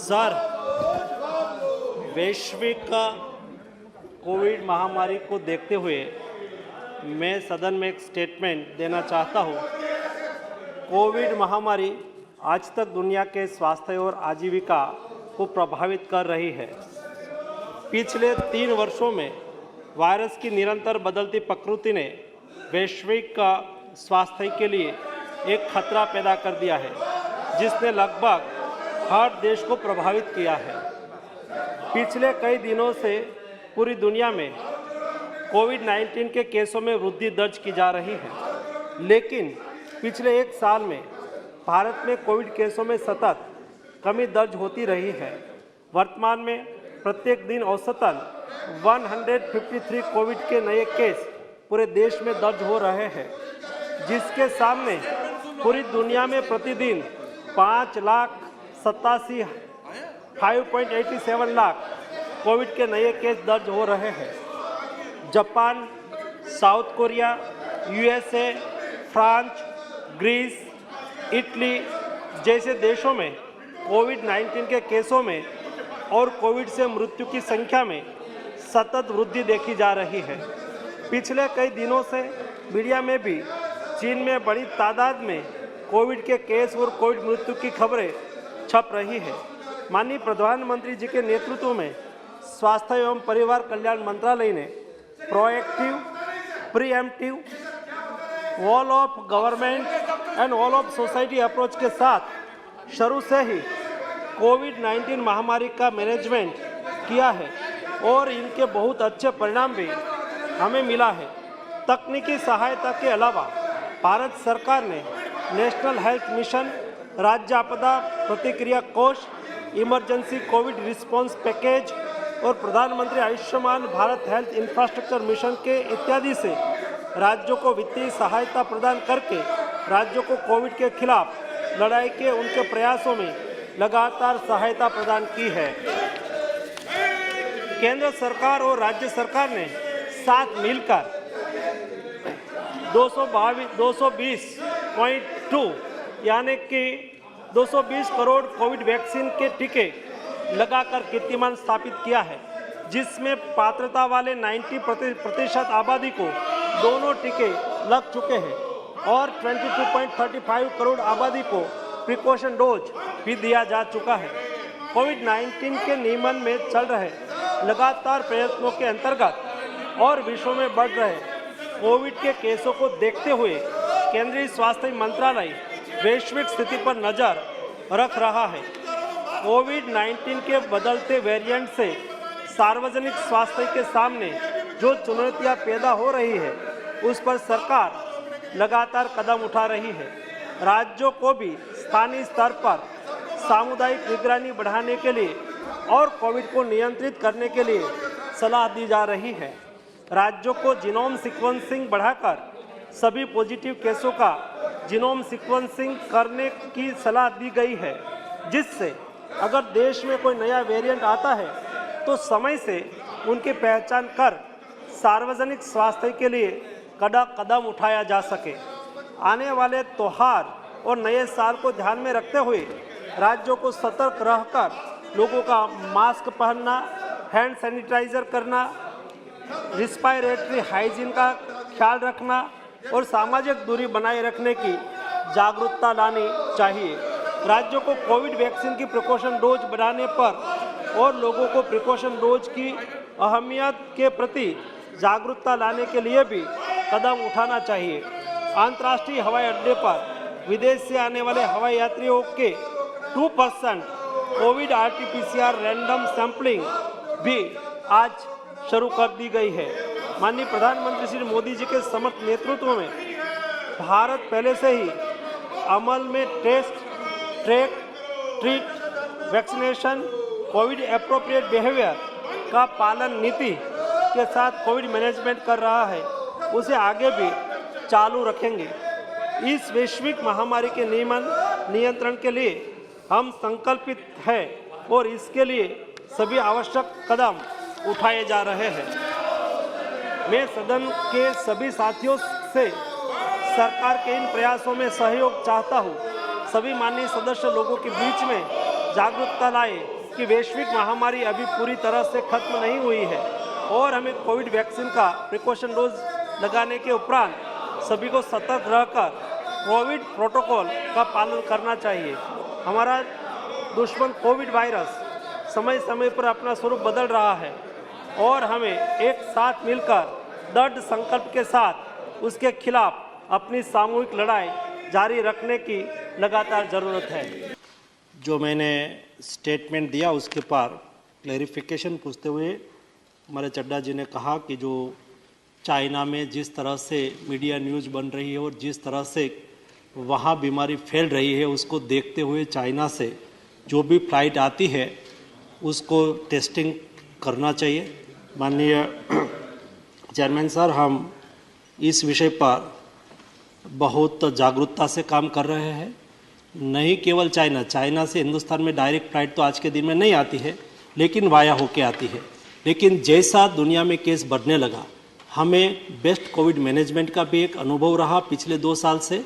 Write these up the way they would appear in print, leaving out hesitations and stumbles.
Sir, वैश्विक Covid महामारी को देखते हुए मैं सदन में एक स्टेटमेंट देना चाहता हूँ। कोविड महामारी आज तक दुनिया के स्वास्थ्य और आजीविका को प्रभावित कर रही है। पिछले 3 वर्षों में वायरस की निरंतर बदलती प्रकृति ने वैश्विक स्वास्थ्य के लिए एक खतरा पैदा कर दिया है, जिसने लगभग हर देश को प्रभावित किया है। पिछले कई दिनों से पूरी दुनिया में कोविड-19 के केसों में वृद्धि दर्ज की जा रही है, लेकिन पिछले 1 साल में भारत में कोविड केसों में सतत कमी दर्ज होती रही है। वर्तमान में प्रत्येक दिन औसतन 153 कोविड के नए केस पूरे देश में दर्ज हो रहे हैं, जिसके सामने पूरी दुनिया में प्रतिदिन 5,87,587 लाख कोविड के नए केस दर्ज हो रहे हैं। Japan, South Korea, USA, France, Greece, Italy जैसे देशों में कोविड-19 के केसों में और कोविड से मृत्यु की संख्या में सतत वृद्धि देखी जा रही है। पिछले कई दिनों से मीडिया में भी चीन में बड़ी तादाद में कोविड के केस और कोविड मृत्यु की खबरें छप रही है। माननीय प्रधानमंत्री जी के नेतृत्व में स्वास्थ्य एवं परिवार कल्याण मंत्रालय ने proactive, pre-emptive, all of government and all of society approach के साथ शुरू से ही कोविड-19 महामारी का मैनेजमेंट किया है और इनके बहुत अच्छे परिणाम भी हमें मिला है। तकनीकी सहायता के अलावा भारत सरकार ने नेशनल हेल्थ मिशन, राज्य आपदा प्रतिक्रिया कोष, इमरजेंसी कोविड रिस्पांस पैकेज और प्रधानमंत्री Ayushman Bharat health infrastructure mission के इत्यादि से राज्यों को वित्तीय सहायता प्रदान करके राज्यों को कोविड के खिलाफ लड़ाई के उनके प्रयासों में लगातार सहायता प्रदान की है। केंद्र सरकार और राज्य सरकार ने साथ मिलकर 220.2 यानी कि 220 करोड़ कोविड वैक्सीन के टीके लगाकर कीर्तिमान स्थापित किया है, जिसमें पात्रता वाले 90% आबादी को दोनों टीके लग चुके हैं और 22.35 करोड़ आबादी को प्रिकॉशन डोज भी दिया जा चुका है। कोविड-19 के नियमन में चल रहे लगातार प्रयत्नों के अंतर्गत और विश्व में बढ़ रहे कोविड के केसों को देखते हुए केंद्रीय स्वास्थ्य मंत्रालय वैश्विक स्थिति पर नज़र रख रहा है। कोविड-19 के बदलते वेरिएंट से सार्वजनिक स्वास्थ्य के सामने जो चुनौतियां पैदा हो रही है, उस पर सरकार लगातार कदम उठा रही है। राज्यों को भी स्थानीय स्तर पर सामुदायिक निगरानी बढ़ाने के लिए और कोविड को नियंत्रित करने के लिए सलाह दी जा रही है। राज्यों को जीनोम सीक्वेंसिंग बढ़ाकर सभी पॉजिटिव केसों का जीनोम सीक्वेंसिंग करने की सलाह दी गई है, जिससे अगर देश में कोई नया वेरिएंट आता है तो समय से उनकी पहचान कर सार्वजनिक स्वास्थ्य के लिए कदम उठाया जा सके। आने वाले त्योहार और नए साल को ध्यान में रखते हुए राज्यों को सतर्क रहकर लोगों का मास्क पहनना, हैंड सैनिटाइजर करना, रिस्पायरेटरी हाइजीन का ख्याल रखना और सामाजिक दूरी बनाए रखने की जागरूकता लानी चाहिए। राज्यों को कोविड वैक्सीन की प्रिकॉशन डोज बढ़ाने पर और लोगों को प्रिकॉशन डोज की अहमियत के प्रति जागरूकता लाने के लिए भी कदम उठाना चाहिए। अंतर्राष्ट्रीय हवाई अड्डे पर विदेश से आने वाले हवाई यात्रियों के 2% कोविड RT-PCR रैंडम सैंपलिंग भी आज शुरू कर दी गई है। माननीय प्रधानमंत्री श्री मोदी जी के समर्थ नेतृत्व में भारत पहले से ही अमल में test, track, treat, vaccination, COVID appropriate behaviour का पालन नीति के साथ कोविड मैनेजमेंट कर रहा है, उसे आगे भी चालू रखेंगे। इस वैश्विक महामारी के नियंत्रण के लिए हम संकल्पित हैं और इसके लिए सभी आवश्यक कदम उठाए जा रहे हैं। मैं सदन के सभी साथियों से सरकार के इन प्रयासों में सहयोग चाहता हूं। सभी माननीय सदस्य लोगों के बीच में जागरूकता लाए कि वैश्विक महामारी अभी पूरी तरह से खत्म नहीं हुई है और हमें कोविड वैक्सीन का प्रिकॉशन डोज लगाने के उपरांत सभी को सतर्क रहकर कोविड प्रोटोकॉल का पालन करना चाहिए। हमारा दुश्मन कोविड वायरस समय समय पर अपना स्वरूप बदल रहा है और हमें एक साथ मिलकर दृढ़ संकल्प के साथ उसके खिलाफ अपनी सामूहिक लड़ाई जारी रखने की लगातार ज़रूरत है। जो मैंने स्टेटमेंट दिया उसके पर क्लैरिफिकेशन पूछते हुए हमारे चड्डा जी ने कहा कि जो चाइना में जिस तरह से मीडिया न्यूज़ बन रही है और जिस तरह से वहाँ बीमारी फैल रही है उसको देखते हुए चाइना से जो भी फ्लाइट आती है उसको टेस्टिंग करना चाहिए। माननीय चेयरमैन सर, हम इस विषय पर बहुत जागरूकता से काम कर रहे हैं। नहीं केवल चाइना से हिंदुस्तान में डायरेक्ट फ्लाइट तो आज के दिन में नहीं आती है, लेकिन वाया होके आती है। लेकिन जैसा दुनिया में केस बढ़ने लगा, हमें बेस्ट कोविड मैनेजमेंट का भी एक अनुभव रहा पिछले 2 साल से,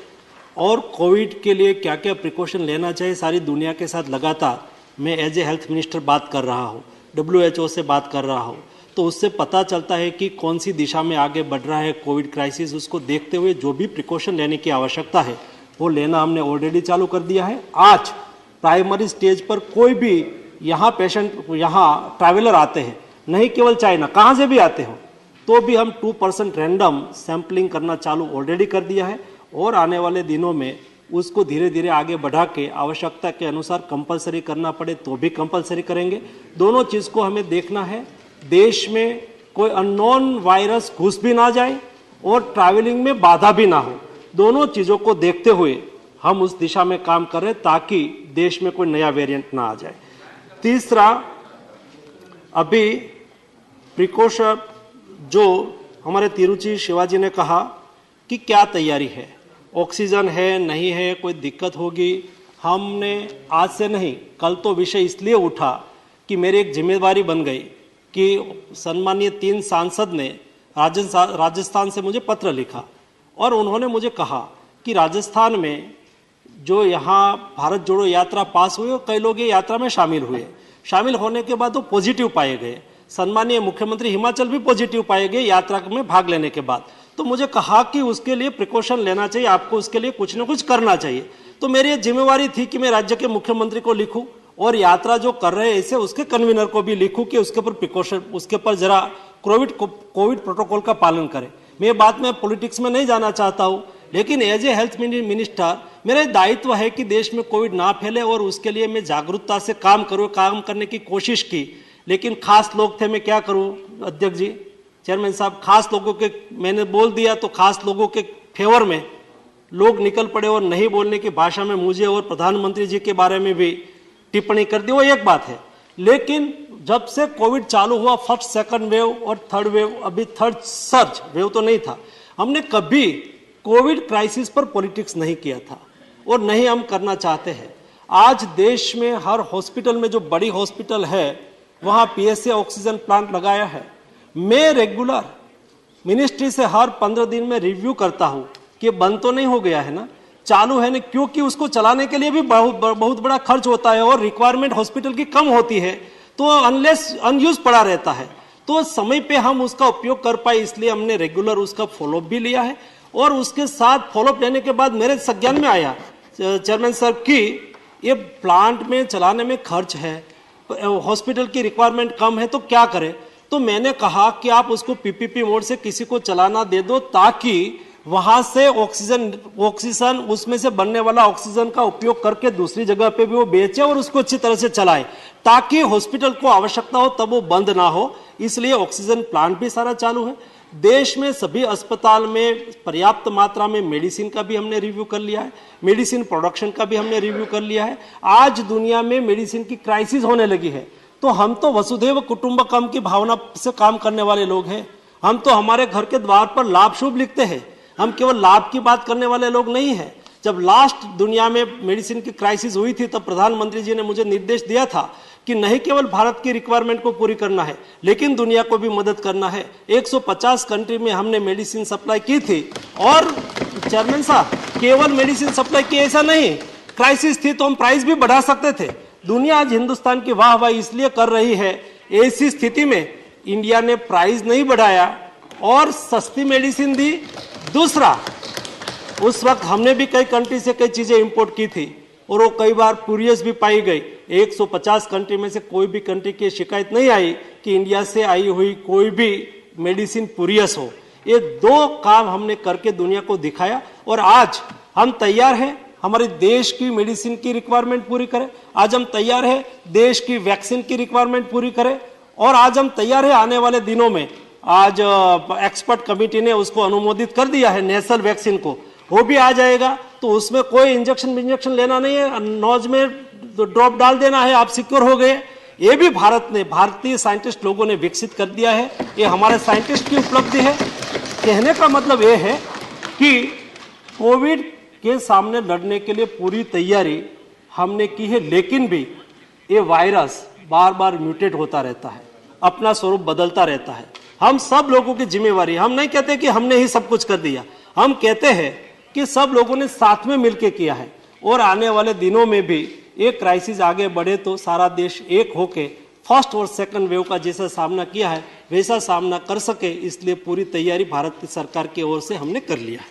और कोविड के लिए क्या क्या प्रिकॉशन लेना चाहिए सारी दुनिया के साथ लगातार मैं एज ए हेल्थ मिनिस्टर बात कर रहा हूँ, WHO से बात कर रहा हूँ, तो उससे पता चलता है कि कौन सी दिशा में आगे बढ़ रहा है कोविड क्राइसिस। उसको देखते हुए जो भी प्रिकॉशन लेने की आवश्यकता है वो लेना हमने ऑलरेडी चालू कर दिया है। आज प्राइमरी स्टेज पर कोई भी यहाँ पेशेंट, यहाँ ट्रैवलर आते हैं, नहीं केवल चाइना, कहाँ से भी आते हो, तो भी हम 2% रैंडम सैम्पलिंग करना चालू ऑलरेडी कर दिया है और आने वाले दिनों में उसको धीरे धीरे आगे बढ़ा के आवश्यकता के अनुसार कंपलसरी करना पड़े तो भी कंपलसरी करेंगे। दोनों चीज़ को हमें देखना है, देश में कोई अननोन वायरस घुस भी ना जाए और ट्रैवलिंग में बाधा भी ना हो। दोनों चीज़ों को देखते हुए हम उस दिशा में काम कर रहे हैं ताकि देश में कोई नया वेरिएंट ना आ जाए। तीसरा, अभी प्रिकॉशन जो हमारे तिरुचि शिवाजी ने कहा कि क्या तैयारी है, ऑक्सीजन है नहीं है, कोई दिक्कत होगी। हमने आज से नहीं, कल तो विषय इसलिए उठा कि मेरी एक जिम्मेदारी बन गई कि सम्मानीय 3 सांसद ने राजस्थान से मुझे पत्र लिखा और उन्होंने मुझे कहा कि राजस्थान में जो यहाँ भारत जोड़ो यात्रा पास हुई और कई लोग ये यात्रा में शामिल हुए, शामिल होने के बाद वो पॉजिटिव पाए गए। सम्मानीय मुख्यमंत्री हिमाचल भी पॉजिटिव पाए गए यात्रा में भाग लेने के बाद। तो मुझे कहा कि उसके लिए प्रिकॉशन लेना चाहिए, आपको उसके लिए कुछ ना कुछ करना चाहिए। तो मेरी ये जिम्मेवारी थी कि मैं राज्य के मुख्यमंत्री को लिखूं और यात्रा जो कर रहे हैं ऐसे उसके कन्वीनर को भी लिखूं कि उसके ऊपर प्रिकॉशन, उसके ऊपर जरा कोविड प्रोटोकॉल का पालन करें। मैं बात में पॉलिटिक्स में नहीं जाना चाहता हूं, लेकिन एज ए हेल्थ मिनिस्टर मेरा दायित्व है कि देश में कोविड ना फैले और उसके लिए मैं जागरूकता से काम करने की कोशिश की। लेकिन खास लोग थे, मैं क्या करूं अध्यक्ष जी, चेयरमैन साहब, खास लोगों के मैंने बोल दिया तो खास लोगों के फेवर में लोग निकल पड़े और नहीं बोलने की भाषा में मुझे और प्रधानमंत्री जी के बारे में भी टिप्पणी कर दी। वो एक बात है, लेकिन जब से कोविड चालू हुआ, फर्स्ट सेकंड वेव और थर्ड वेव, अभी थर्ड सर्ज वेव तो नहीं था, हमने कभी कोविड क्राइसिस पर पॉलिटिक्स नहीं किया था और नहीं हम करना चाहते हैं। आज देश में हर हॉस्पिटल में, जो बड़ी हॉस्पिटल है वहाँ PSA ऑक्सीजन प्लांट लगाया है। मैं रेगुलर मिनिस्ट्री से हर 15 दिन में रिव्यू करता हूँ कि बंद तो नहीं हो गया है ना, चालू है ना, क्योंकि उसको चलाने के लिए भी बहुत बड़ा खर्च होता है और रिक्वायरमेंट हॉस्पिटल की कम होती है, तो अनलेस अनयूज पड़ा रहता है, तो समय पे हम उसका उपयोग कर पाए, इसलिए हमने रेगुलर उसका फॉलोअप भी लिया है। और उसके साथ फॉलोअप लेने के बाद मेरे संज्ञान में आया चेयरमैन सर कि ये प्लांट में चलाने में खर्च है, हॉस्पिटल की रिक्वायरमेंट कम है, तो क्या करें। तो मैंने कहा कि आप उसको PPP मोड से किसी को चलाना दे दो ताकि वहां से ऑक्सीजन उसमें से बनने वाला ऑक्सीजन का उपयोग करके दूसरी जगह पे भी वो बेचे और उसको अच्छी तरह से चलाए, ताकि हॉस्पिटल को आवश्यकता हो तब वो बंद ना हो। इसलिए ऑक्सीजन प्लांट भी सारा चालू है। देश में सभी अस्पताल में पर्याप्त मात्रा में मेडिसिन का भी हमने रिव्यू कर लिया है, मेडिसिन प्रोडक्शन का भी हमने रिव्यू कर लिया है। आज दुनिया में मेडिसिन की क्राइसिस होने लगी है, तो हम तो वसुधैव कुटुंबकम की भावना से काम करने वाले लोग हैं। हम तो हमारे घर के द्वार पर लाभ शुभ लिखते हैं, हम केवल लाभ की बात करने वाले लोग नहीं हैं। जब लास्ट दुनिया में मेडिसिन की क्राइसिस हुई थी तब प्रधानमंत्री जी ने मुझे निर्देश दिया था कि नहीं केवल भारत की रिक्वायरमेंट को पूरी करना है, लेकिन दुनिया को भी मदद करना है। 150 कंट्री में हमने मेडिसिन सप्लाई की थी। और चेयरमैन साहब, केवल मेडिसिन सप्लाई की ऐसा नहीं, क्राइसिस थी तो हम प्राइस भी बढ़ा सकते थे, दुनिया आज हिंदुस्तान की वाहवाही इसलिए कर रही है, ऐसी स्थिति में इंडिया ने प्राइस नहीं बढ़ाया और सस्ती मेडिसिन दी। दूसरा, उस वक्त हमने भी कई कंट्री से कई चीजें इंपोर्ट की थी और वो कई बार पुरियस भी पाई गई। 150 कंट्री में से कोई भी कंट्री की शिकायत नहीं आई कि इंडिया से आई हुई कोई भी मेडिसिन पुरियस हो। ये दो काम हमने करके दुनिया को दिखाया और आज हम तैयार हैं हमारे देश की मेडिसिन की रिक्वायरमेंट पूरी करें। आज हम तैयार हैं देश की वैक्सीन की रिक्वायरमेंट पूरी करें और आज हम तैयार हैं आने वाले दिनों में, आज एक्सपर्ट कमेटी ने उसको अनुमोदित कर दिया है नेशनल वैक्सीन को, वो भी आ जाएगा। तो उसमें कोई इंजेक्शन लेना नहीं है, नोज में ड्रॉप डाल देना है, आप सिक्योर हो गए। ये भी भारतीय साइंटिस्ट लोगों ने विकसित कर दिया है। ये हमारे साइंटिस्ट की उपलब्धि है। कहने का मतलब ये है कि कोविड के सामने लड़ने के लिए पूरी तैयारी हमने की है, लेकिन भी ये वायरस बार बार म्यूटेट होता रहता है, अपना स्वरूप बदलता रहता है। हम सब लोगों की जिम्मेवारी, हम नहीं कहते कि हमने ही सब कुछ कर दिया, हम कहते हैं कि सब लोगों ने साथ में मिलकर किया है और आने वाले दिनों में भी एक क्राइसिस आगे बढ़े तो सारा देश एक होके फर्स्ट और सेकंड वेव का जैसा सामना किया है वैसा सामना कर सके, इसलिए पूरी तैयारी भारत की सरकार की ओर से हमने कर लिया है।